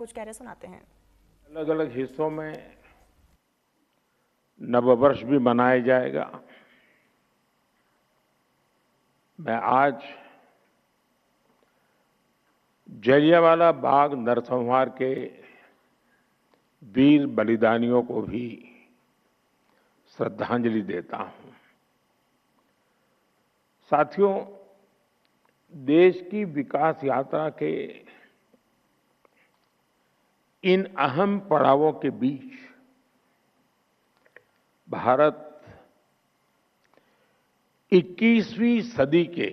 कुछ कह रहे सुनाते हैं। अलग अलग हिस्सों में नववर्ष भी मनाया जाएगा। मैं आज जलियांवाला बाग नरसंहार के वीर बलिदानियों को भी श्रद्धांजलि देता हूं। साथियों, देश की विकास यात्रा के इन अहम पड़ावों के बीच भारत 21वीं सदी के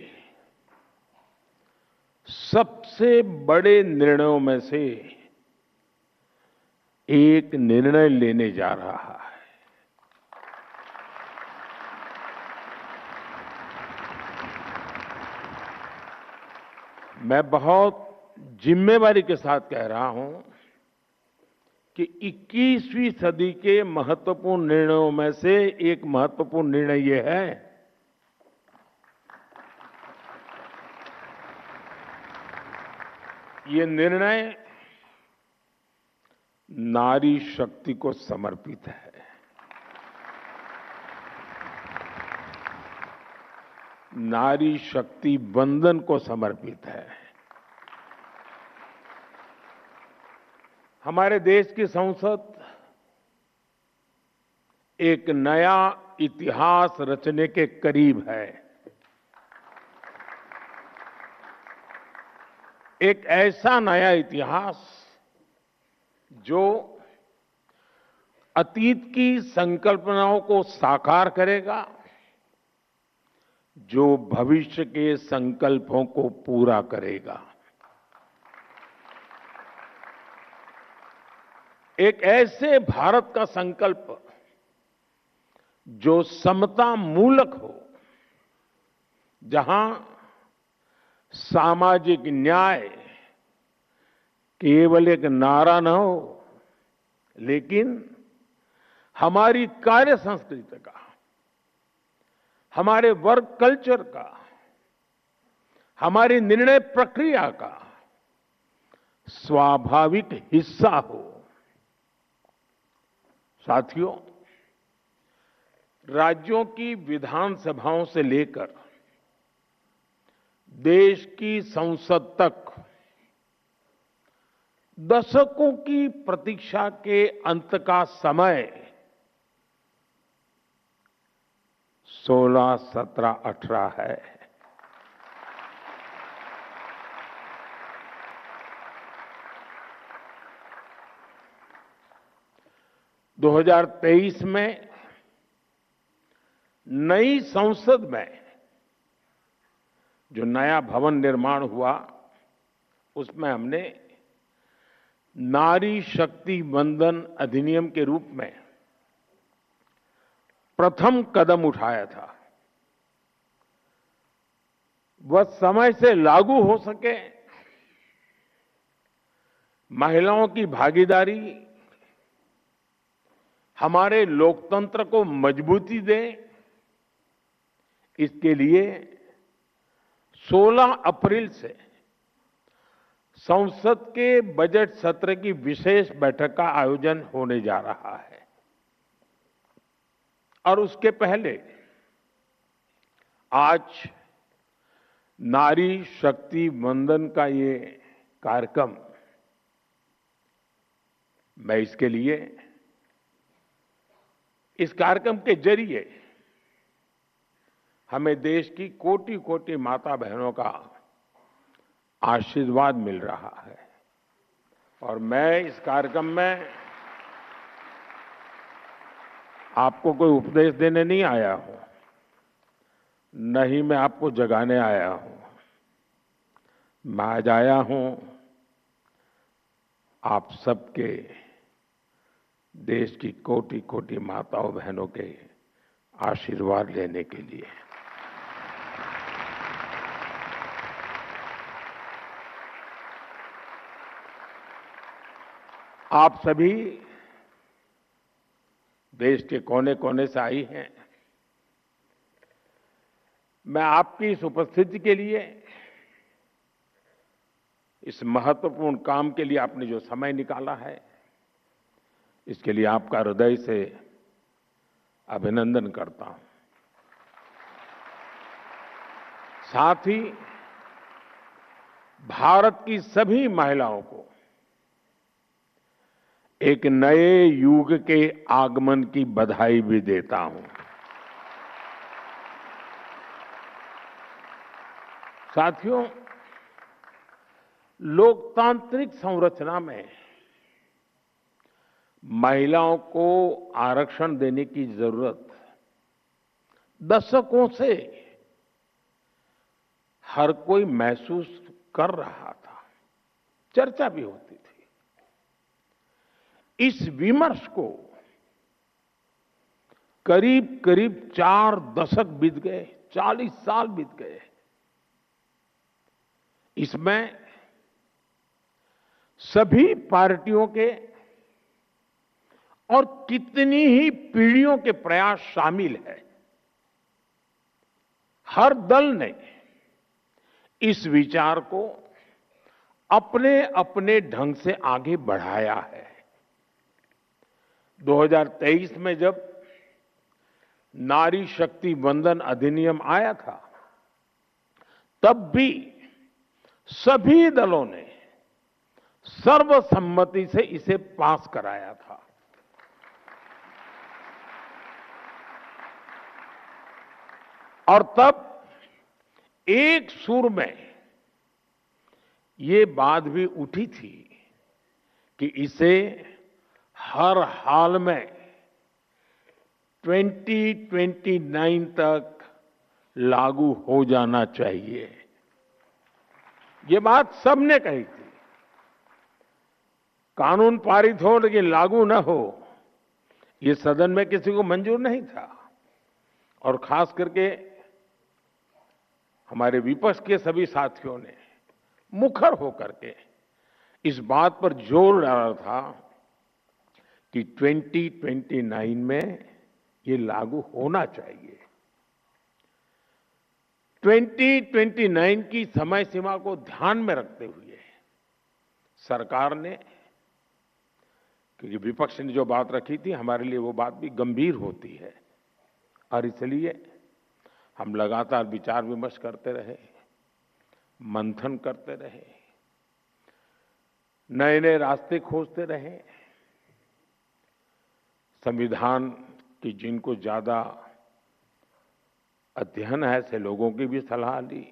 सबसे बड़े निर्णयों में से एक निर्णय लेने जा रहा है। मैं बहुत जिम्मेवारी के साथ कह रहा हूं कि 21वीं सदी के महत्वपूर्ण निर्णयों में से एक महत्वपूर्ण निर्णय ये है ये निर्णय नारी शक्ति को समर्पित है। नारी शक्ति वंदन को समर्पित है। हमारे देश की संसद एक नया इतिहास रचने के करीब है। एक ऐसा नया इतिहास जो अतीत की संकल्पनाओं को साकार करेगा, जो भविष्य के संकल्पों को पूरा करेगा। एक ऐसे भारत का संकल्प जो समता मूलक हो, जहां सामाजिक न्याय केवल एक नारा न हो, लेकिन हमारी कार्य संस्कृति का, हमारे वर्क कल्चर का, हमारी निर्णय प्रक्रिया का स्वाभाविक हिस्सा हो। साथियों, राज्यों की विधानसभाओं से लेकर देश की संसद तक दशकों की प्रतीक्षा के अंत का समय 16, 17, 18 है। दो 2023 में नई संसद में जो नया भवन निर्माण हुआ, उसमें हमने नारी शक्ति वंदन अधिनियम के रूप में प्रथम कदम उठाया था। वह समय से लागू हो सके, महिलाओं की भागीदारी हमारे लोकतंत्र को मजबूती दे, इसके लिए 16 अप्रैल से संसद के बजट सत्र की विशेष बैठक का आयोजन होने जा रहा है। और उसके पहले आज नारी शक्ति वंदन का ये कार्यक्रम, मैं इसके लिए इस कार्यक्रम के जरिए हमें देश की कोटि कोटि माता बहनों का आशीर्वाद मिल रहा है। और मैं इस कार्यक्रम में आपको कोई उपदेश देने नहीं आया हूं, न ही मैं आपको जगाने आया हूं। मैं आज आया हूं आप सबके, देश की कोटि कोटि माताओं बहनों के आशीर्वाद लेने के लिए। आप सभी देश के कोने कोने से आई हैं। मैं आपकी इस उपस्थिति के लिए इस महत्वपूर्ण काम के लिए आपने जो समय निकाला है, इसके लिए आपका हृदय से अभिनंदन करता हूं। साथ ही भारत की सभी महिलाओं को एक नए युग के आगमन की बधाई भी देता हूं। साथियों, लोकतांत्रिक संरचना में महिलाओं को आरक्षण देने की जरूरत दशकों से हर कोई महसूस कर रहा था, चर्चा भी होती थी। इस विमर्श को करीब करीब 4 दशक बीत गए, 40 साल बीत गए। इसमें सभी पार्टियों के और कितनी ही पीढ़ियों के प्रयास शामिल है। हर दल ने इस विचार को अपने अपने ढंग से आगे बढ़ाया है। 2023 में जब नारी शक्ति वंदन अधिनियम आया था, तब भी सभी दलों ने सर्वसम्मति से इसे पास कराया था। और तब एक सुर में ये बात भी उठी थी कि इसे हर हाल में 2029 तक लागू हो जाना चाहिए। ये बात सबने कही थी। कानून पारित हो लेकिन लागू न हो, ये सदन में किसी को मंजूर नहीं था। और खास करके हमारे विपक्ष के सभी साथियों ने मुखर होकर के इस बात पर जोर डाला था कि 2029 में ये लागू होना चाहिए। 2029 की समय सीमा को ध्यान में रखते हुए सरकार ने, क्योंकि विपक्ष ने जो बात रखी थी हमारे लिए वो बात भी गंभीर होती है, और इसलिए हम लगातार विचार विमर्श करते रहे, मंथन करते रहे, नए नए रास्ते खोजते रहे। संविधान की जिनको ज्यादा अध्ययन है ऐसे लोगों की भी सलाह ली,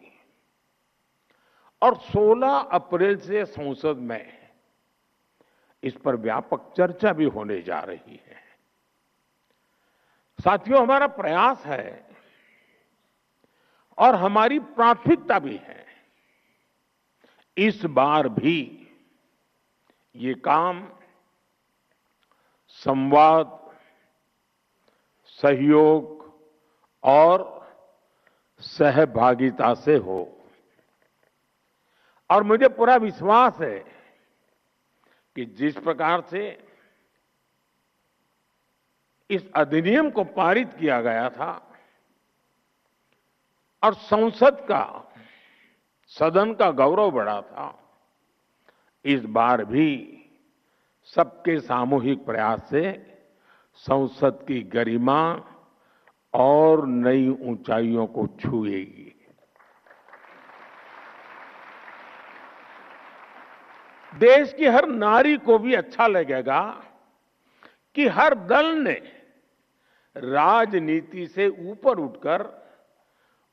और 16 अप्रैल से संसद में इस पर व्यापक चर्चा भी होने जा रही है। साथियों, हमारा प्रयास है और हमारी प्राथमिकता भी है, इस बार भी ये काम संवाद, सहयोग और सहभागिता से हो। और मुझे पूरा विश्वास है कि जिस प्रकार से इस अधिनियम को पारित किया गया था और संसद का, सदन का गौरव बढ़ा था, इस बार भी सबके सामूहिक प्रयास से संसद की गरिमा और नई ऊंचाइयों को छुएगी। देश की हर नारी को भी अच्छा लगेगा कि हर दल ने राजनीति से ऊपर उठकर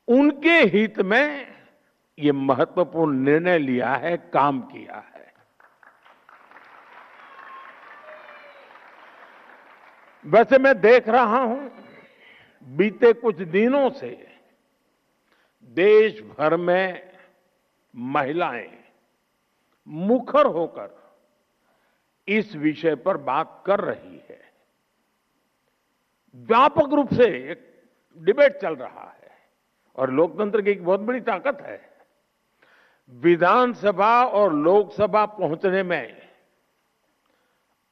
उनके हित में ये महत्वपूर्ण निर्णय लिया है, काम किया है। वैसे मैं देख रहा हूं, बीते कुछ दिनों से देश भर में महिलाएं मुखर होकर इस विषय पर बात कर रही है। व्यापक रूप से एक डिबेट चल रहा है, और लोकतंत्र की एक बहुत बड़ी ताकत है। विधानसभा और लोकसभा पहुंचने में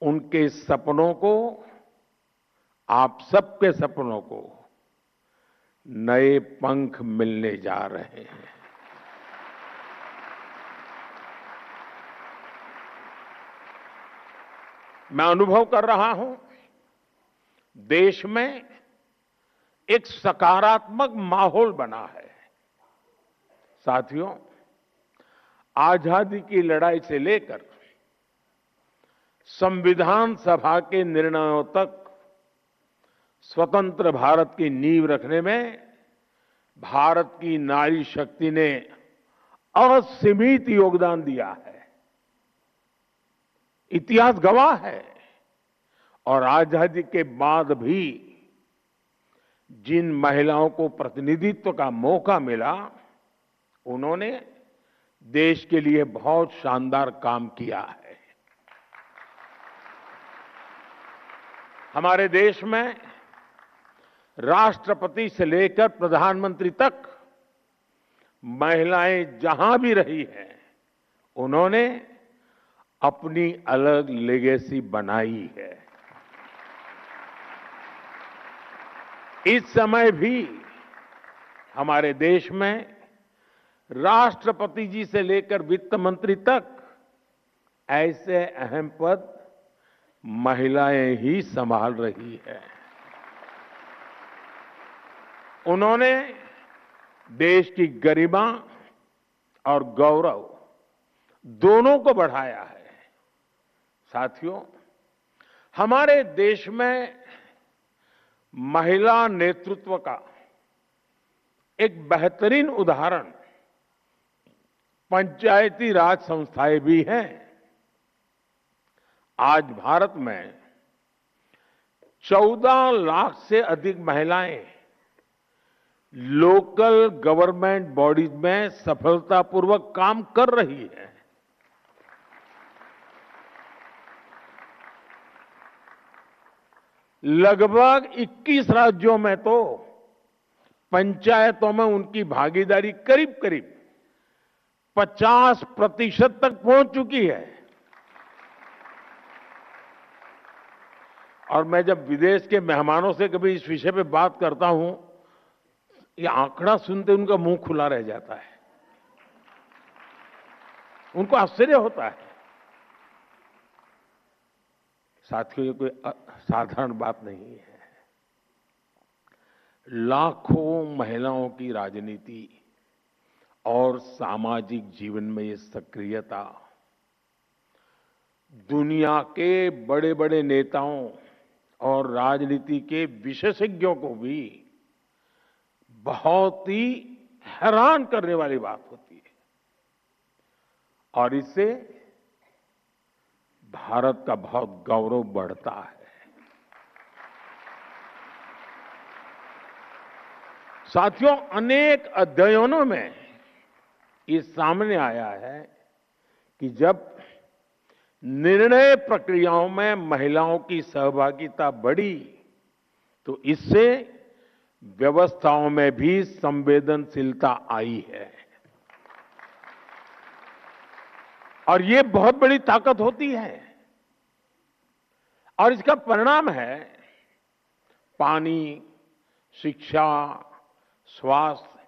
उनके सपनों को, आप सबके सपनों को नए पंख मिलने जा रहे हैं। मैं अनुभव कर रहा हूं, देश में एक सकारात्मक माहौल बना है। साथियों, आजादी की लड़ाई से लेकर संविधान सभा के निर्णयों तक स्वतंत्र भारत की नींव रखने में भारत की नारी शक्ति ने असीमित योगदान दिया है। इतिहास गवाह है। और आजादी के बाद भी जिन महिलाओं को प्रतिनिधित्व का मौका मिला, उन्होंने देश के लिए बहुत शानदार काम किया है। हमारे देश में राष्ट्रपति से लेकर प्रधानमंत्री तक महिलाएं जहां भी रही हैं, उन्होंने अपनी अलग लेगेसी बनाई है। इस समय भी हमारे देश में राष्ट्रपति जी से लेकर वित्त मंत्री तक ऐसे अहम पद महिलाएं ही संभाल रही है। उन्होंने देश की गरिमा और गौरव दोनों को बढ़ाया है। साथियों, हमारे देश में महिला नेतृत्व का एक बेहतरीन उदाहरण पंचायती राज संस्थाएं भी हैं। आज भारत में 14 लाख से अधिक महिलाएं लोकल गवर्नमेंट बॉडीज में सफलतापूर्वक काम कर रही है। लगभग 21 राज्यों में तो पंचायतों में उनकी भागीदारी करीब करीब 50% तक पहुंच चुकी है। और मैं जब विदेश के मेहमानों से कभी इस विषय पे बात करता हूं, ये आंकड़ा सुनते उनका मुंह खुला रह जाता है। उनको आश्चर्य होता है। साथियों, ये कोई साधारण बात नहीं है। लाखों महिलाओं की राजनीति और सामाजिक जीवन में ये सक्रियता दुनिया के बड़े बड़े नेताओं और राजनीति के विशेषज्ञों को भी बहुत ही हैरान करने वाली बात होती है। और इससे भारत का बहुत गौरव बढ़ता है। साथियों, अनेक अध्ययनों में ये सामने आया है कि जब निर्णय प्रक्रियाओं में महिलाओं की सहभागिता बढ़ी, तो इससे व्यवस्थाओं में भी संवेदनशीलता आई है। और ये बहुत बड़ी ताकत होती है। और इसका परिणाम है पानी, शिक्षा, स्वास्थ्य,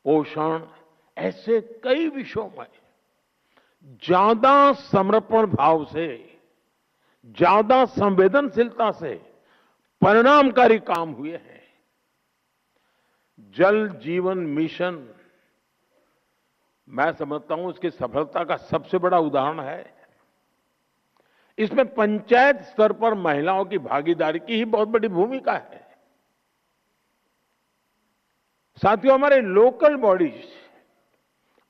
पोषण, ऐसे कई विषयों में ज्यादा समर्पण भाव से, ज्यादा संवेदनशीलता से परिणामकारी काम हुए हैं। जल जीवन मिशन, मैं समझता हूं इसकी सफलता का सबसे बड़ा उदाहरण है। इसमें पंचायत स्तर पर महिलाओं की भागीदारी की ही बहुत बड़ी भूमिका है। साथियों, हमारे लोकल बॉडीज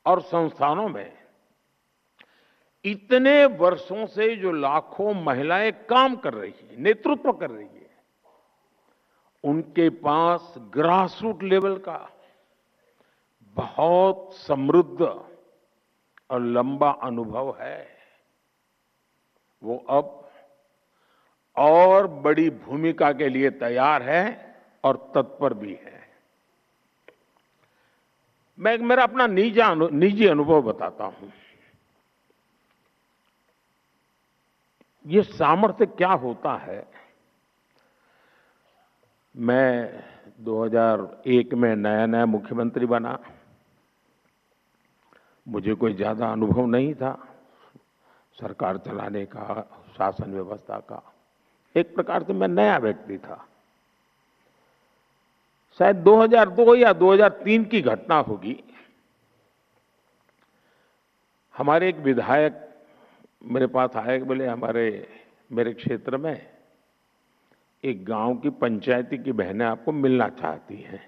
और संस्थानों में इतने वर्षों से जो लाखों महिलाएं काम कर रही है, नेतृत्व कर रही है, उनके पास ग्रासरूट लेवल का बहुत समृद्ध और लंबा अनुभव है। वो अब और बड़ी भूमिका के लिए तैयार है और तत्पर भी है। मैं मेरा अपना निजी अनुभव बताता हूं। ये सामर्थ्य क्या होता है। मैं 2001 में नया मुख्यमंत्री बना। मुझे कोई ज्यादा अनुभव नहीं था। सरकार चलाने का, शासन व्यवस्था का। एक प्रकार से मैं नया व्यक्ति था। शायद 2002 या 2003 की घटना होगी। हमारे एक विधायक मेरे पास आए, बोले मेरे क्षेत्र में एक गांव की पंचायती की बहनें आपको मिलना चाहती हैं।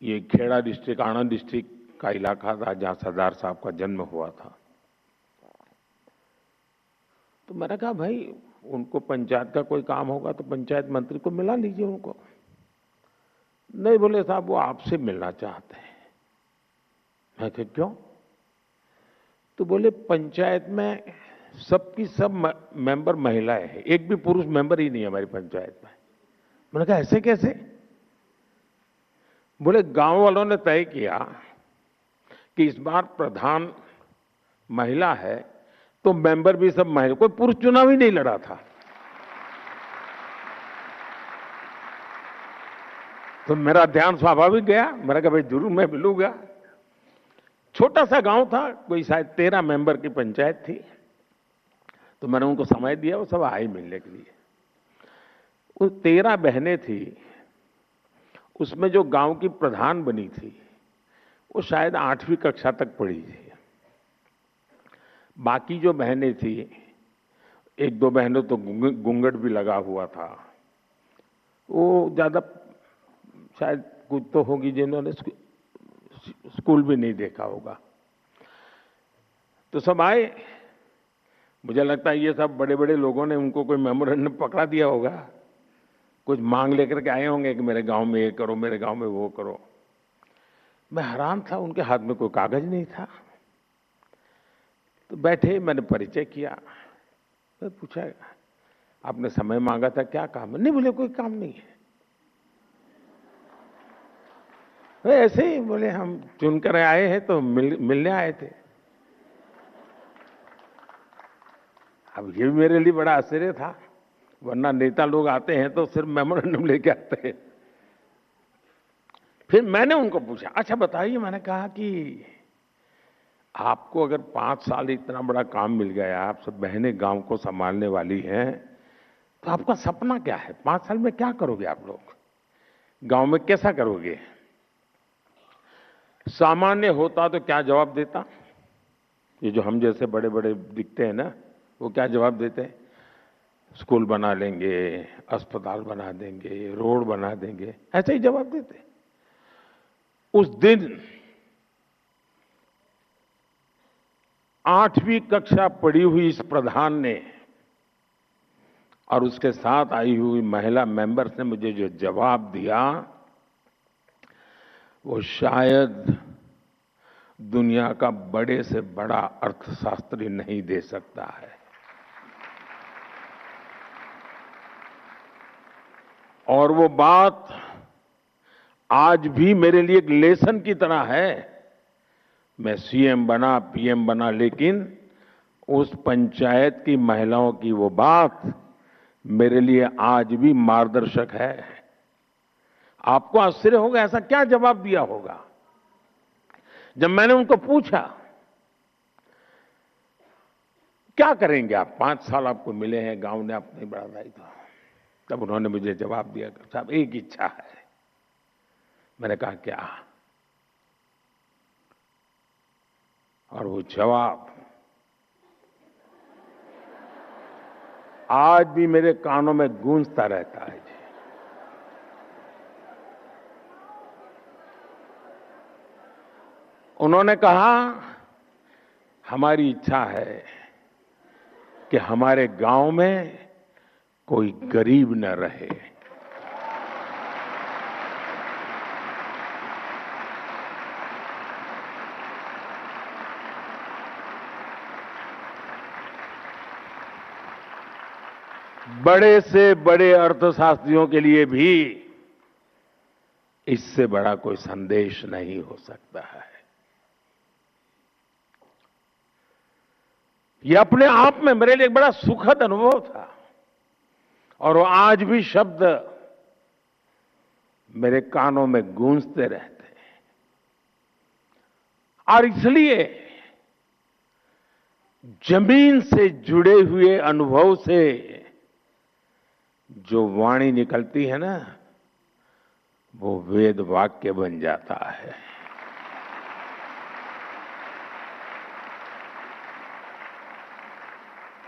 ये खेड़ा डिस्ट्रिक्ट, आनंद डिस्ट्रिक्ट का इलाका था जहां सरदार साहब का जन्म हुआ था। तो मैंने कहा भाई उनको पंचायत का कोई काम होगा तो पंचायत मंत्री को मिला लीजिए उनको। नहीं, बोले साहब वो आपसे मिलना चाहते हैं। मैं कहा क्यों? तो बोले पंचायत में सबकी सब मेंबर महिलाएं हैं, एक भी पुरुष मेंबर ही नहीं है हमारी पंचायत में। मैंने कहा ऐसे कैसे? बोले गांव वालों ने तय किया कि इस बार प्रधान महिला है तो मेंबर भी सब महिला, कोई पुरुष चुनाव ही नहीं लड़ा था। तो मेरा ध्यान स्वाभाविक गया। मैंने कहा भाई जरूर मैं मिलूंगा। छोटा सा गांव था, कोई शायद 13 मेंबर की पंचायत थी। तो मैंने उनको समय दिया, वो सब आए मिलने के लिए। वो 13 बहनें थी, उसमें जो गांव की प्रधान बनी थी वो शायद 8वीं कक्षा तक पढ़ी थी। बाकी जो बहनें थी, एक दो बहनों तो घूंघट भी लगा हुआ था, वो ज्यादा शायद कुछ तो होगी जिन्होंने स्कूल भी नहीं देखा होगा। तो सब आए। मुझे लगता है ये सब बड़े बड़े लोगों ने उनको कोई मेमोरेंडम पकड़ा दिया होगा, कुछ मांग लेकर के आए होंगे कि मेरे गांव में ये करो, मेरे गांव में वो करो। मैं हैरान था, उनके हाथ में कोई कागज नहीं था। तो बैठे, मैंने परिचय किया। मैं पूछा आपने समय मांगा था, क्या काम है? नहीं, बोले कोई काम नहीं है। ऐसे ही बोले हम चुनकर आए हैं तो मिलने आए थे। अब ये भी मेरे लिए बड़ा आश्चर्य था, वरना नेता लोग आते हैं तो सिर्फ मेमोरेंडम लेके आते हैं। फिर मैंने उनको पूछा, अच्छा बताइए, मैंने कहा कि आपको अगर 5 साल इतना बड़ा काम मिल गया, आप सब बहनें गांव को संभालने वाली हैं, तो आपका सपना क्या है? 5 साल में क्या करोगे आप लोग? गांव में कैसा करोगे? सामान्य होता तो क्या जवाब देता? ये जो हम जैसे बड़े बड़े दिखते हैं ना, वो क्या जवाब देते हैं? स्कूल बना लेंगे, अस्पताल बना देंगे, रोड बना देंगे, ऐसे ही जवाब देते। उस दिन 8वीं कक्षा पढ़ी हुई इस प्रधान ने और उसके साथ आई हुई महिला मेंबर्स ने मुझे जो जवाब दिया, वो शायद दुनिया का बड़े से बड़ा अर्थशास्त्री नहीं दे सकता है। और वो बात आज भी मेरे लिए एक लेसन की तरह है। मैं सीएम बना, पीएम बना, लेकिन उस पंचायत की महिलाओं की वो बात मेरे लिए आज भी मार्गदर्शक है। आपको आश्चर्य होगा ऐसा क्या जवाब दिया होगा। जब मैंने उनको पूछा क्या करेंगे आप, 5 साल आपको मिले हैं, गांव ने आपको नहीं बढ़ाया था, तब उन्होंने मुझे जवाब दिया, साहब एक इच्छा है। मैंने कहा क्या? और वो जवाब आज भी मेरे कानों में गूंजता रहता है। उन्होंने कहा हमारी इच्छा है कि हमारे गांव में कोई गरीब न रहे। बड़े से बड़े अर्थशास्त्रियों के लिए भी इससे बड़ा कोई संदेश नहीं हो सकता है। यह अपने आप में मेरे लिए एक बड़ा सुखद अनुभव था और वो आज भी शब्द मेरे कानों में गूंजते रहते हैं। और इसलिए जमीन से जुड़े हुए अनुभव से जो वाणी निकलती है ना, वो वेद वाक्य बन जाता है।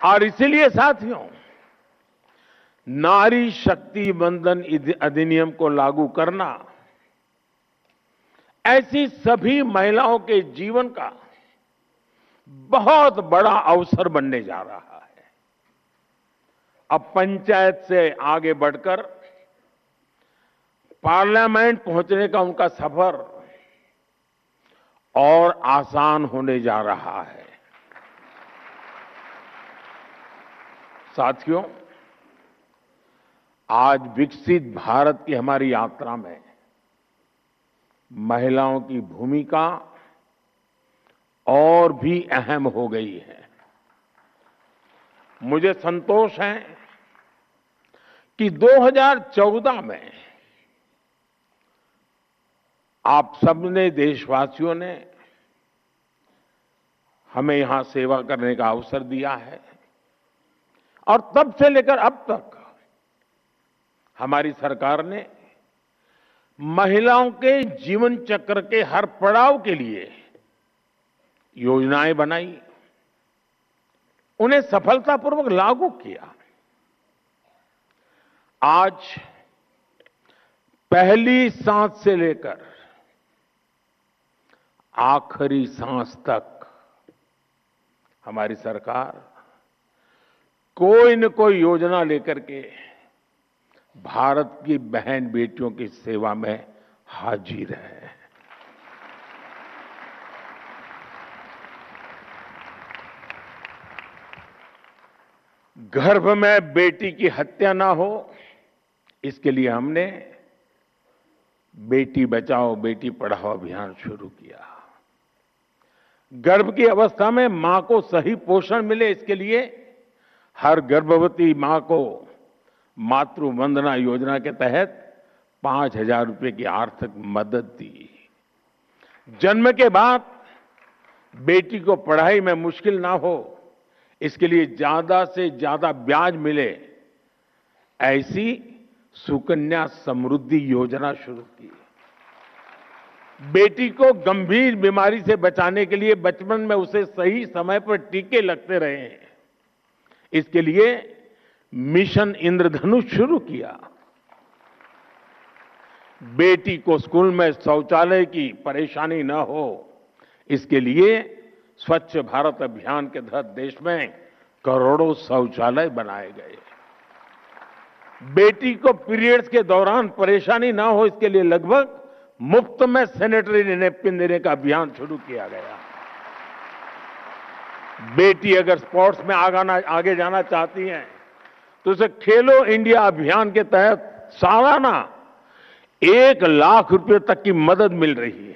और इसीलिए साथियों, नारी शक्ति बंधन अधिनियम को लागू करना ऐसी सभी महिलाओं के जीवन का बहुत बड़ा अवसर बनने जा रहा है। अब पंचायत से आगे बढ़कर पार्लियामेंट पहुंचने का उनका सफर और आसान होने जा रहा है। साथियों, आज विकसित भारत की हमारी यात्रा में महिलाओं की भूमिका और भी अहम हो गई है। मुझे संतोष है कि 2014 में आप सबने, देशवासियों ने हमें यहां सेवा करने का अवसर दिया है और तब से लेकर अब तक हमारी सरकार ने महिलाओं के जीवन चक्र के हर पड़ाव के लिए योजनाएं बनाई, उन्हें सफलतापूर्वक लागू किया। आज पहली सांस से लेकर आखिरी सांस तक हमारी सरकार कोई न कोई योजना लेकर के भारत की बहन बेटियों की सेवा में हाजिर है। गर्भ में बेटी की हत्या ना हो, इसके लिए हमने बेटी बचाओ बेटी पढ़ाओ अभियान शुरू किया। गर्भ की अवस्था में मां को सही पोषण मिले, इसके लिए हर गर्भवती मां को मातृ वंदना योजना के तहत 5,000 रुपए की आर्थिक मदद दी। जन्म के बाद बेटी को पढ़ाई में मुश्किल ना हो, इसके लिए ज्यादा से ज्यादा ब्याज मिले, ऐसी सुकन्या समृद्धि योजना शुरू की। बेटी को गंभीर बीमारी से बचाने के लिए बचपन में उसे सही समय पर टीके लगते रहे, इसके लिए मिशन इंद्रधनुष शुरू किया। बेटी को स्कूल में शौचालय की परेशानी न हो, इसके लिए स्वच्छ भारत अभियान के तहत देश में करोड़ों शौचालय बनाए गए। बेटी को पीरियड्स के दौरान परेशानी ना हो, इसके लिए लगभग मुफ्त में सैनिटरी नैपकिन देने का अभियान शुरू किया गया। बेटी अगर स्पोर्ट्स में आगे जाना चाहती हैं तो उसे खेलो इंडिया अभियान के तहत सालाना 1 लाख रुपए तक की मदद मिल रही है।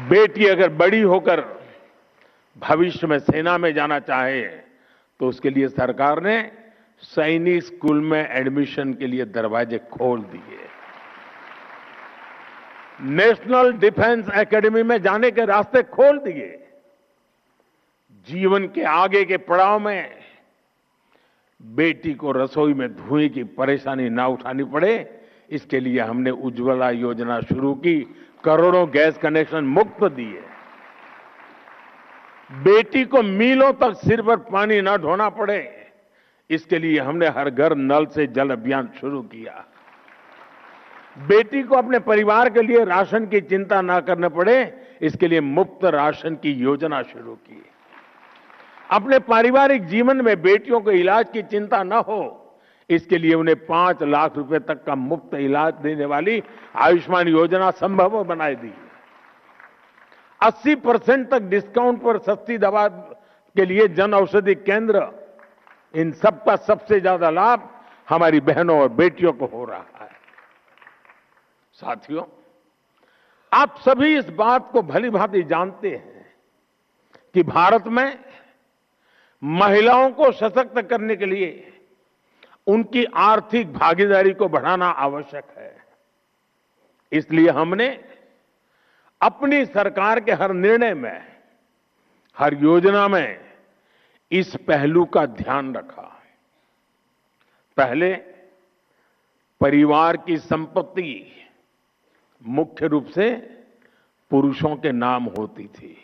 बेटी अगर बड़ी होकर भविष्य में सेना में जाना चाहे तो उसके लिए सरकार ने सैनिक स्कूल में एडमिशन के लिए दरवाजे खोल दिए। नेशनल डिफेंस एकेडमी में जाने के रास्ते खोल दिए। जीवन के आगे के पड़ाव में बेटी को रसोई में धुएं की परेशानी ना उठानी पड़े, इसके लिए हमने उज्ज्वला योजना शुरू की, करोड़ों गैस कनेक्शन मुफ्त दिए। बेटी को मीलों तक सिर पर पानी ना ढोना पड़े, इसके लिए हमने हर घर नल से जल अभियान शुरू किया। बेटी को अपने परिवार के लिए राशन की चिंता ना करना पड़े, इसके लिए मुफ्त राशन की योजना शुरू की। अपने पारिवारिक जीवन में बेटियों को इलाज की चिंता न हो, इसके लिए उन्हें 5 लाख रुपए तक का मुफ्त इलाज देने वाली आयुष्मान योजना संभव बनाई दी। 80% तक डिस्काउंट पर सस्ती दवा के लिए जन औषधि केंद्र, इन सब का सबसे ज्यादा लाभ हमारी बहनों और बेटियों को हो रहा है। साथियों, आप सभी इस बात को भली भांति जानते हैं कि भारत में महिलाओं को सशक्त करने के लिए उनकी आर्थिक भागीदारी को बढ़ाना आवश्यक है। इसलिए हमने अपनी सरकार के हर निर्णय में हर योजना में इस पहलू का ध्यान रखा। पहले परिवार की संपत्ति मुख्य रूप से पुरुषों के नाम होती थी।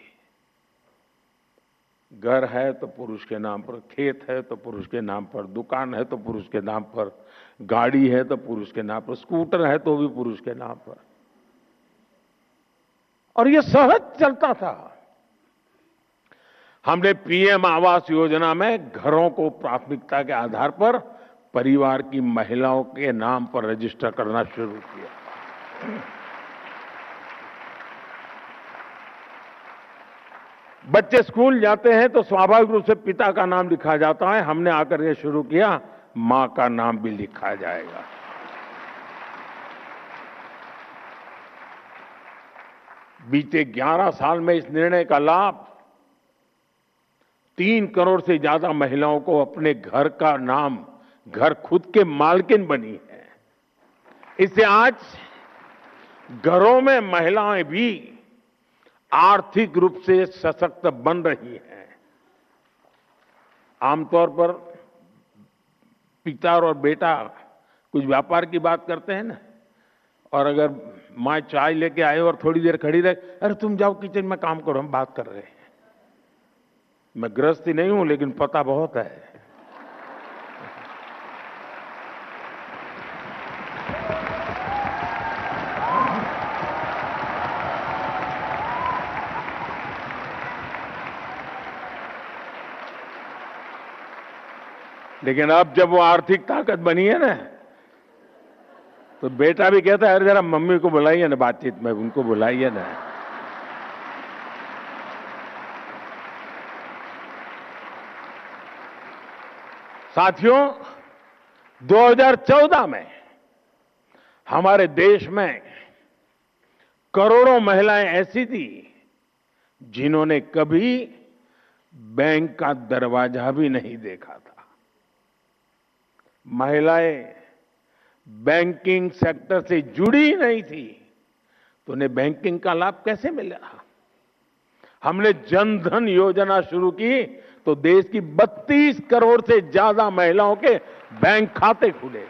घर है तो पुरुष के नाम पर, खेत है तो पुरुष के नाम पर, दुकान है तो पुरुष के नाम पर, गाड़ी है तो पुरुष के नाम पर, स्कूटर है तो भी पुरुष के नाम पर, और यह सहज चलता था। हमने पीएम आवास योजना में घरों को प्राथमिकता के आधार पर परिवार की महिलाओं के नाम पर रजिस्टर करना शुरू किया। बच्चे स्कूल जाते हैं तो स्वाभाविक रूप से पिता का नाम लिखा जाता है। हमने आकर ये शुरू किया, मां का नाम भी लिखा जाएगा। बीते 11 साल में इस निर्णय का लाभ 3 करोड़ से ज्यादा महिलाओं को अपने घर का नाम, घर खुद के मालकिन बनी है। इससे आज घरों में महिलाएं भी आर्थिक रूप से सशक्त बन रही हैं। आमतौर पर पिता और बेटा कुछ व्यापार की बात करते हैं ना, और अगर मां चाय लेके आए और थोड़ी देर खड़ी रहे, अरे तुम जाओ किचन में काम करो, हम बात कर रहे हैं। मैं गृहस्थी नहीं हूं लेकिन पता बहुत है। लेकिन अब जब वो आर्थिक ताकत बनी है ना, तो बेटा भी कहता है, अरे जरा मम्मी को बुलाइए ना बातचीत में, उनको बुलाइए ना। साथियों, 2014 में हमारे देश में करोड़ों महिलाएं ऐसी थी जिन्होंने कभी बैंक का दरवाजा भी नहीं देखा था। महिलाएं बैंकिंग सेक्टर से जुड़ी ही नहीं थी, तो उन्हें बैंकिंग का लाभ कैसे मिला? हमने जन धन योजना शुरू की तो देश की 32 करोड़ से ज्यादा महिलाओं के बैंक खाते खुले।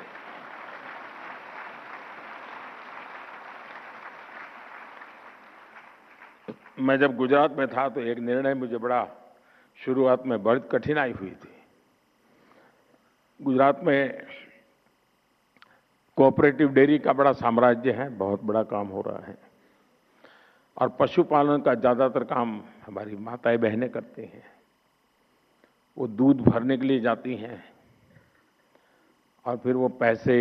मैं जब गुजरात में था तो एक निर्णय मुझे बड़ा शुरुआत में बड़ी कठिनाई हुई थी। गुजरात में कोऑपरेटिव डेयरी का बड़ा साम्राज्य है, बहुत बड़ा काम हो रहा है, और पशुपालन का ज्यादातर काम हमारी माताएं बहनें करती हैं। वो दूध भरने के लिए जाती हैं और फिर वो पैसे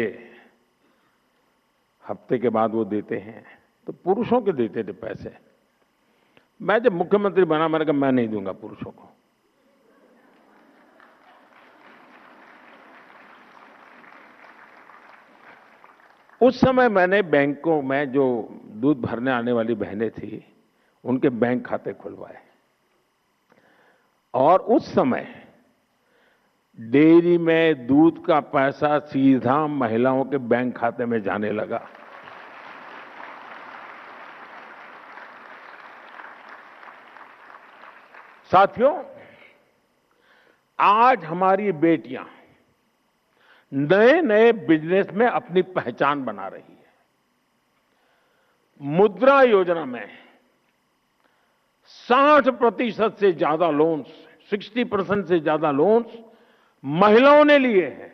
हफ्ते के बाद वो देते हैं, तो पुरुषों के देते थे पैसे। मैं जब मुख्यमंत्री बना, मैंने कहा मैं नहीं दूंगा पुरुषों को। उस समय मैंने बैंकों में जो दूध भरने आने वाली बहनें थी, उनके बैंक खाते खुलवाए, और उस समय डेयरी में दूध का पैसा सीधा महिलाओं के बैंक खाते में जाने लगा। साथियों, आज हमारी बेटियां नए नए बिजनेस में अपनी पहचान बना रही है। मुद्रा योजना में 60% से ज्यादा लोन्स, 60% से ज्यादा लोन्स महिलाओं ने लिए हैं।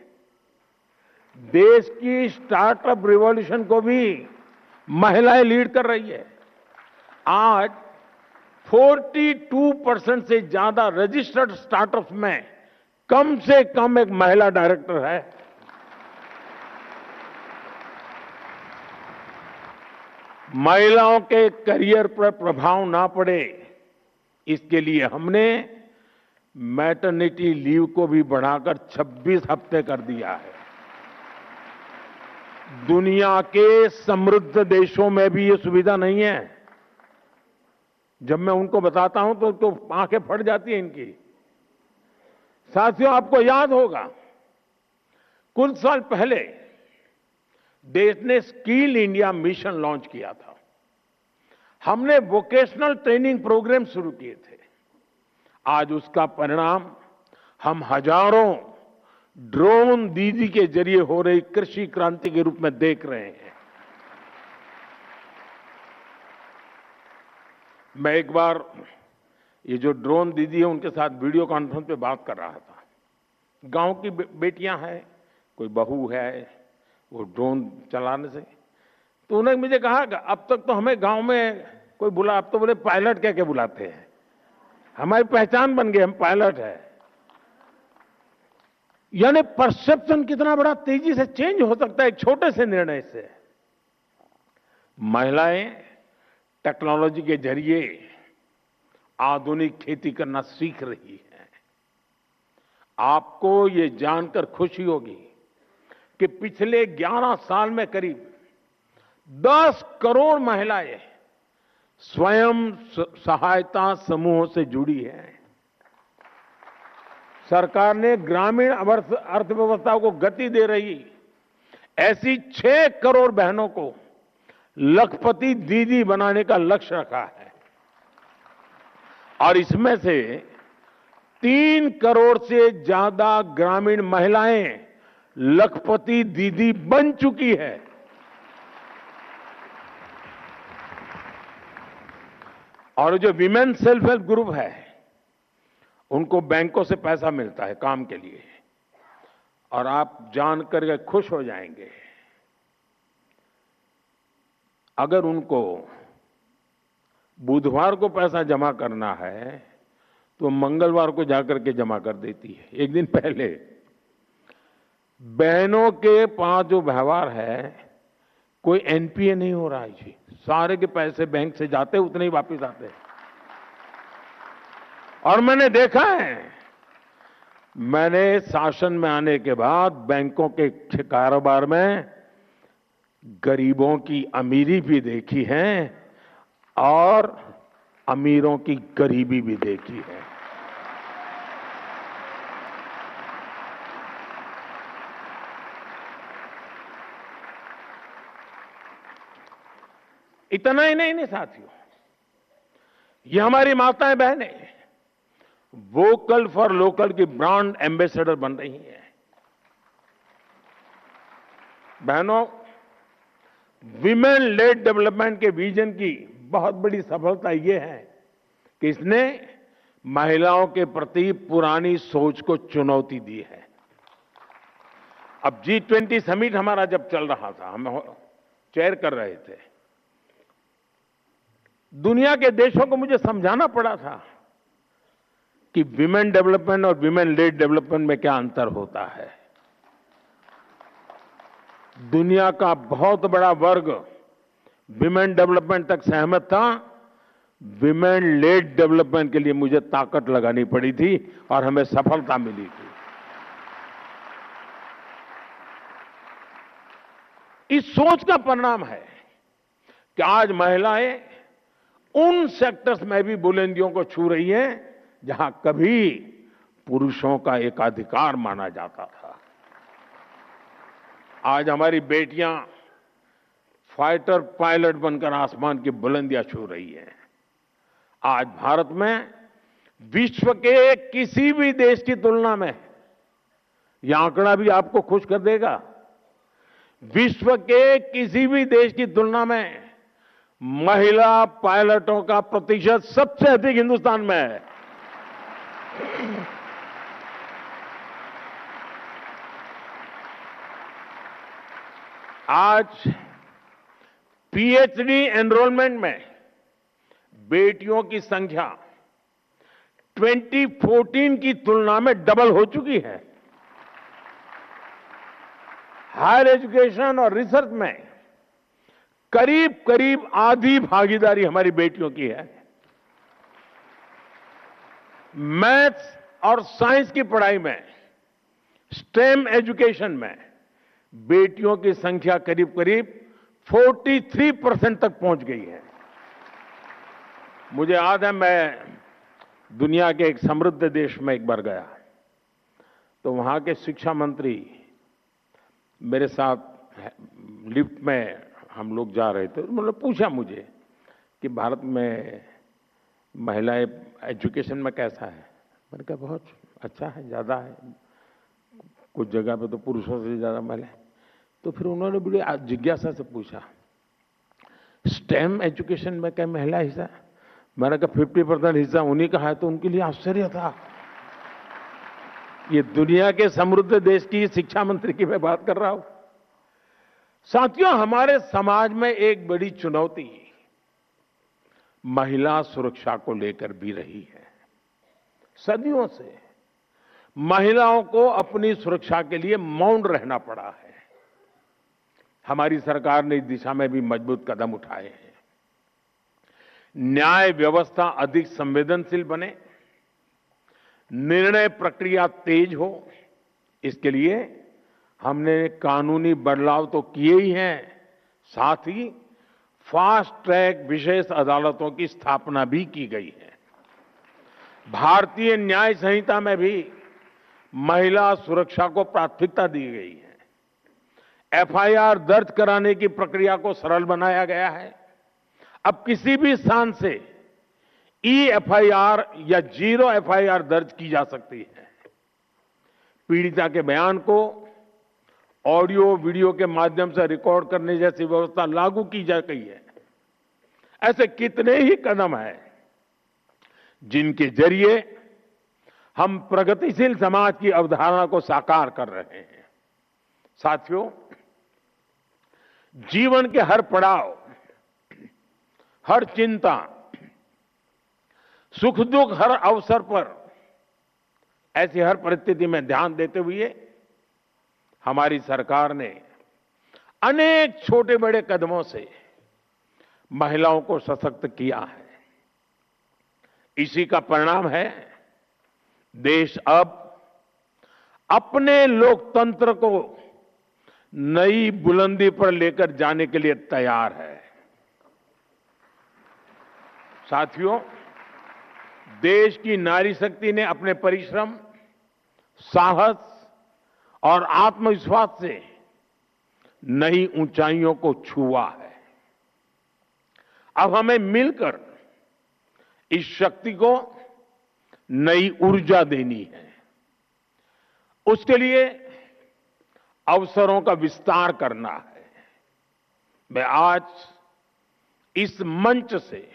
देश की स्टार्टअप रिवॉल्यूशन को भी महिलाएं लीड कर रही है। आज 42% से ज्यादा रजिस्टर्ड स्टार्टअप्स में कम से कम एक महिला डायरेक्टर है। महिलाओं के करियर पर प्रभाव ना पड़े, इसके लिए हमने मैटरनिटी लीव को भी बढ़ाकर 26 हफ्ते कर दिया है। दुनिया के समृद्ध देशों में भी ये सुविधा नहीं है। जब मैं उनको बताता हूं तो आंखें फट जाती हैं इनकी। साथियों, आपको याद होगा कुछ साल पहले देश ने स्किल इंडिया मिशन लॉन्च किया था। हमने वोकेशनल ट्रेनिंग प्रोग्राम शुरू किए थे। आज उसका परिणाम हम हजारों ड्रोन दीदी के जरिए हो रही कृषि क्रांति के रूप में देख रहे हैं। मैं एक बार ये जो ड्रोन दीदी है उनके साथ वीडियो कॉन्फ्रेंस पे बात कर रहा था। गांव की बेटियां हैं, कोई बहू है, वो ड्रोन चलाने से, तो उन्होंने मुझे कहा कि अब तक तो हमें गांव में कोई बुला, अब तो बोले पायलट कह के बुलाते हैं, हमारी पहचान बन गई, हम पायलट है। यानी परसेप्शन कितना बड़ा तेजी से चेंज हो सकता है एक छोटे से निर्णय से। महिलाएं टेक्नोलॉजी के जरिए आधुनिक खेती करना सीख रही है। आपको ये जानकर खुशी होगी कि पिछले 11 साल में करीब 10 करोड़ महिलाएं स्वयं सहायता समूहों से जुड़ी हैं। सरकार ने ग्रामीण अर्थव्यवस्था को गति दे रही ऐसी 6 करोड़ बहनों को लखपति दीदी बनाने का लक्ष्य रखा है और इसमें से 3 करोड़ से ज्यादा ग्रामीण महिलाएं लखपति दीदी बन चुकी है। और जो विमेन सेल्फ हेल्प ग्रुप है उनको बैंकों से पैसा मिलता है काम के लिए, और आप जानकर के खुश हो जाएंगे, अगर उनको बुधवार को पैसा जमा करना है तो मंगलवार को जाकर के जमा कर देती है, एक दिन पहले। बहनों के पास जो व्यवहार है, कोई एनपीए नहीं हो रहा है जी, सारे के पैसे बैंक से जाते उतने ही वापस आते हैं। और मैंने देखा है, मैंने शासन में आने के बाद बैंकों के कारोबार में गरीबों की अमीरी भी देखी है और अमीरों की गरीबी भी देखी है। इतना ही नहीं साथियों, ये हमारी माताएं बहनें वोकल फॉर लोकल की ब्रांड एम्बेसडर बन रही हैं। बहनों, विमेन लेड डेवलपमेंट के विजन की बहुत बड़ी सफलता यह है कि इसने महिलाओं के प्रति पुरानी सोच को चुनौती दी है। अब G20 समिट हमारा जब चल रहा था, हम चेयर कर रहे थे, दुनिया के देशों को मुझे समझाना पड़ा था कि विमेन डेवलपमेंट और विमेन लेड डेवलपमेंट में क्या अंतर होता है। दुनिया का बहुत बड़ा वर्ग विमेन डेवलपमेंट तक सहमत था, विमेन लेड डेवलपमेंट के लिए मुझे ताकत लगानी पड़ी थी और हमें सफलता मिली थी। इस सोच का परिणाम है कि आज महिलाएं उन सेक्टर्स में भी बुलंदियों को छू रही हैं जहां कभी पुरुषों का एकाधिकार माना जाता था। आज हमारी बेटियां फाइटर पायलट बनकर आसमान की बुलंदियां छू रही हैं। आज भारत में विश्व के किसी भी देश की तुलना में, यह आंकड़ा भी आपको खुश कर देगा, विश्व के किसी भी देश की तुलना में महिला पायलटों का प्रतिशत सबसे अधिक हिंदुस्तान में है। आज पीएचडी एनरोलमेंट में बेटियों की संख्या 2014 की तुलना में डबल हो चुकी है। हायर एजुकेशन और रिसर्च में करीब करीब आधी भागीदारी हमारी बेटियों की है। मैथ्स और साइंस की पढ़ाई में, स्टेम एजुकेशन में बेटियों की संख्या करीब करीब 43% तक पहुंच गई है। मुझे याद है, मैं दुनिया के एक समृद्ध देश में एक बार गया, तो वहां के शिक्षा मंत्री मेरे साथ लिफ्ट में हम लोग जा रहे थे। मतलब पूछा मुझे कि भारत में महिलाएं एजुकेशन में कैसा है। मैंने कहा बहुत अच्छा है, ज्यादा है, कुछ जगह पे तो पुरुषों से ज्यादा महिला। तो फिर उन्होंने बड़ी जिज्ञासा से पूछा, स्टेम एजुकेशन में क्या महिला हिस्सा? मैंने कहा 50% हिस्सा उन्हीं का है। तो उनके लिए आश्चर्य था। ये दुनिया के समृद्ध देश की शिक्षा मंत्री की मैं बात कर रहा हूं। साथियों, हमारे समाज में एक बड़ी चुनौती महिला सुरक्षा को लेकर भी रही है। सदियों से महिलाओं को अपनी सुरक्षा के लिए मौन रहना पड़ा है। हमारी सरकार ने इस दिशा में भी मजबूत कदम उठाए हैं। न्याय व्यवस्था अधिक संवेदनशील बने, निर्णय प्रक्रिया तेज हो, इसके लिए हमने कानूनी बदलाव तो किए ही हैं, साथ ही फास्ट ट्रैक विशेष अदालतों की स्थापना भी की गई है। भारतीय न्याय संहिता में भी महिला सुरक्षा को प्राथमिकता दी गई है। एफआईआर दर्ज कराने की प्रक्रिया को सरल बनाया गया है। अब किसी भी स्थान से ई-एफआईआर या जीरो एफआईआर दर्ज की जा सकती है। पीड़िता के बयान को ऑडियो वीडियो के माध्यम से रिकॉर्ड करने जैसी व्यवस्था लागू की जा गई है। ऐसे कितने ही कदम हैं जिनके जरिए हम प्रगतिशील समाज की अवधारणा को साकार कर रहे हैं। साथियों, जीवन के हर पड़ाव, हर चिंता, सुख दुख, हर अवसर पर ऐसी हर परिस्थिति में ध्यान देते हुए हमारी सरकार ने अनेक छोटे बड़े कदमों से महिलाओं को सशक्त किया है। इसी का परिणाम है देश अब अपने लोकतंत्र को नई बुलंदी पर लेकर जाने के लिए तैयार है। साथियों, देश की नारी शक्ति ने अपने परिश्रम, साहस और आत्मविश्वास से नई ऊंचाइयों को छुआ है। अब हमें मिलकर इस शक्ति को नई ऊर्जा देनी है। उसके लिए अवसरों का विस्तार करना है। मैं आज इस मंच से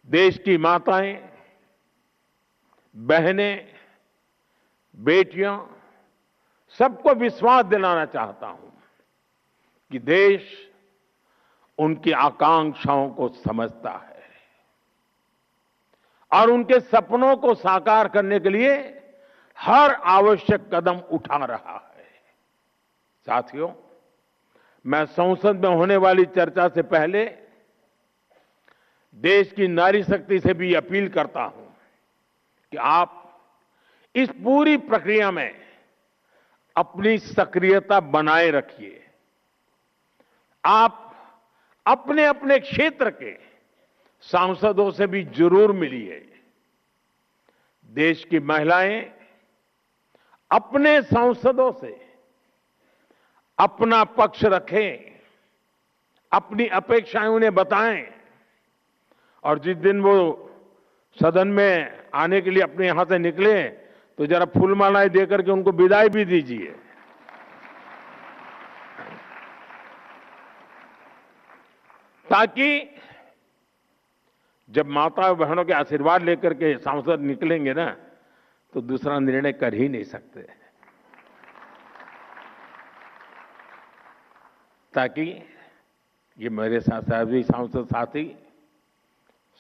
देश की माताएं, बहनें, बेटियां सबको विश्वास दिलाना चाहता हूं कि देश उनकी आकांक्षाओं को समझता है और उनके सपनों को साकार करने के लिए हर आवश्यक कदम उठा रहा है। साथियों, मैं संसद में होने वाली चर्चा से पहले देश की नारी शक्ति से भी अपील करता हूं कि आप इस पूरी प्रक्रिया में अपनी सक्रियता बनाए रखिए। आप अपने अपने क्षेत्र के सांसदों से भी जरूर मिलिए। देश की महिलाएं अपने सांसदों से अपना पक्ष रखें, अपनी अपेक्षाएं उन्हें बताएं और जिस दिन वो सदन में आने के लिए अपने यहां से निकले तो जरा फूलमालाएं देकर के उनको विदाई भी दीजिए। ताकि जब माता बहनों के आशीर्वाद लेकर के सांसद निकलेंगे ना तो दूसरा निर्णय कर ही नहीं सकते। ताकि ये मेरे साथ सभी सांसद साथी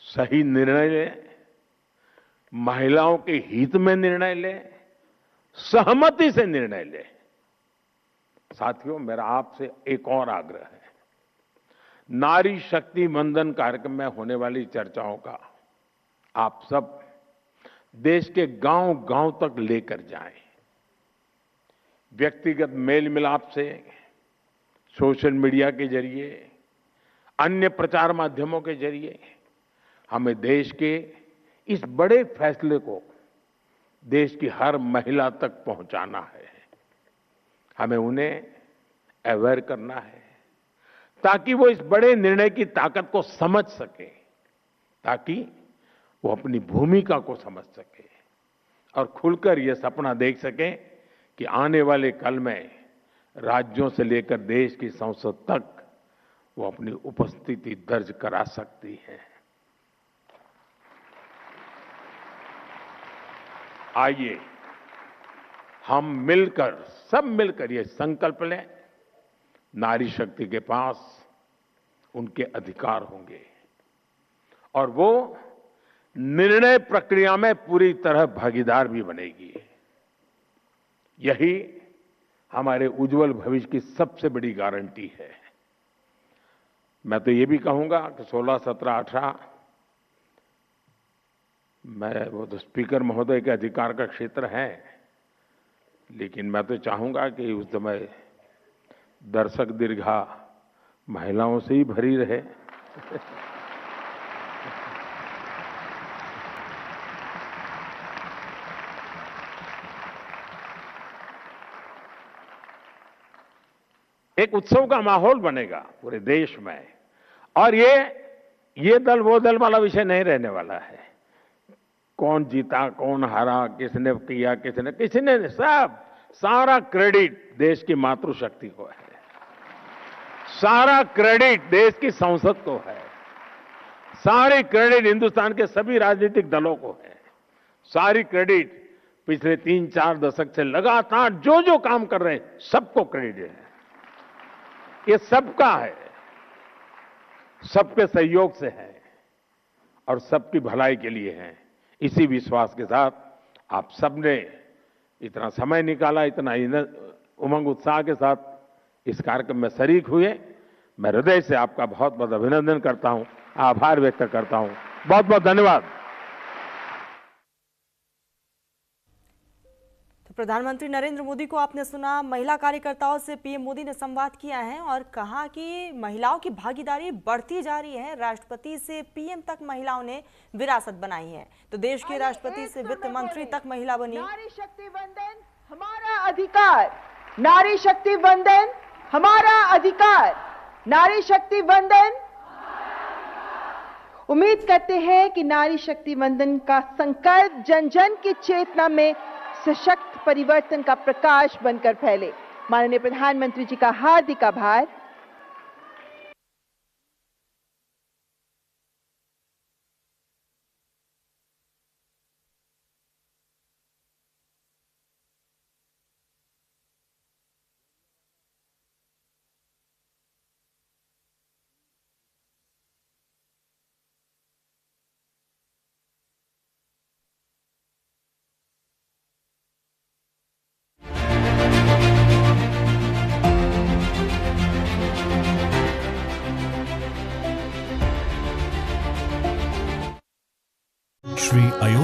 सही निर्णय ले, महिलाओं के हित में निर्णय ले, सहमति से निर्णय ले। साथियों, मेरा आपसे एक और आग्रह है। नारी शक्ति वंदन कार्यक्रम में होने वाली चर्चाओं का आप सब देश के गांव-गांव तक लेकर जाएं। व्यक्तिगत मेल मिलाप से, सोशल मीडिया के जरिए, अन्य प्रचार माध्यमों के जरिए हमें देश के इस बड़े फैसले को देश की हर महिला तक पहुंचाना है। हमें उन्हें अवेयर करना है ताकि वो इस बड़े निर्णय की ताकत को समझ सके, ताकि वो अपनी भूमिका को समझ सके। और खुलकर ये सपना देख सकें कि आने वाले कल में राज्यों से लेकर देश की संसद तक वो अपनी उपस्थिति दर्ज करा सकती है। आइए हम मिलकर, सब मिलकर ये संकल्प लें, नारी शक्ति के पास उनके अधिकार होंगे और वो निर्णय प्रक्रिया में पूरी तरह भागीदार भी बनेगी। यही हमारे उज्जवल भविष्य की सबसे बड़ी गारंटी है। मैं तो ये भी कहूंगा कि 16, 17, 18 मैं वो तो स्पीकर महोदय के अधिकार का क्षेत्र है, लेकिन मैं तो चाहूंगा कि उस समय दर्शक दीर्घा महिलाओं से ही भरी रहे। एक उत्सव का माहौल बनेगा पूरे देश में और ये दल वो दल वाला विषय नहीं रहने वाला है। कौन जीता, कौन हारा, किसने किया, किसने सब, सारा क्रेडिट देश की मातृशक्ति को है, सारा क्रेडिट देश की संसद को है, सारी क्रेडिट हिंदुस्तान के सभी राजनीतिक दलों को है, सारी क्रेडिट पिछले 3-4 दशक से लगातार जो जो काम कर रहे हैं सबको क्रेडिट है। ये सबका है, सबके सहयोग से है और सबकी भलाई के लिए है। इसी विश्वास के साथ आप सबने इतना समय निकाला, इतना उमंग उत्साह के साथ इस कार्यक्रम में शरीक हुए। मैं हृदय से आपका बहुत बहुत अभिनंदन करता हूं, आभार व्यक्त करता हूं। बहुत बहुत धन्यवाद। प्रधानमंत्री नरेंद्र मोदी को आपने सुना। महिला कार्यकर्ताओं से पीएम मोदी ने संवाद किया है और कहा कि महिलाओं की भागीदारी बढ़ती जा रही है। राष्ट्रपति से पीएम तक महिलाओं ने विरासत बनाई है, तो देश के राष्ट्रपति से वित्त मंत्री तक महिला बनी। नारी शक्ति वंदन हमारा अधिकार, नारी शक्ति वंदन हमारा अधिकार, नारी शक्ति वंदन। उम्मीद करते हैं कि नारी शक्ति वंदन का संकल्प जन जन की चेतना में सशक्त परिवर्तन का प्रकाश बनकर फैले। माननीय प्रधानमंत्री जी का हार्दिक आभार। श्री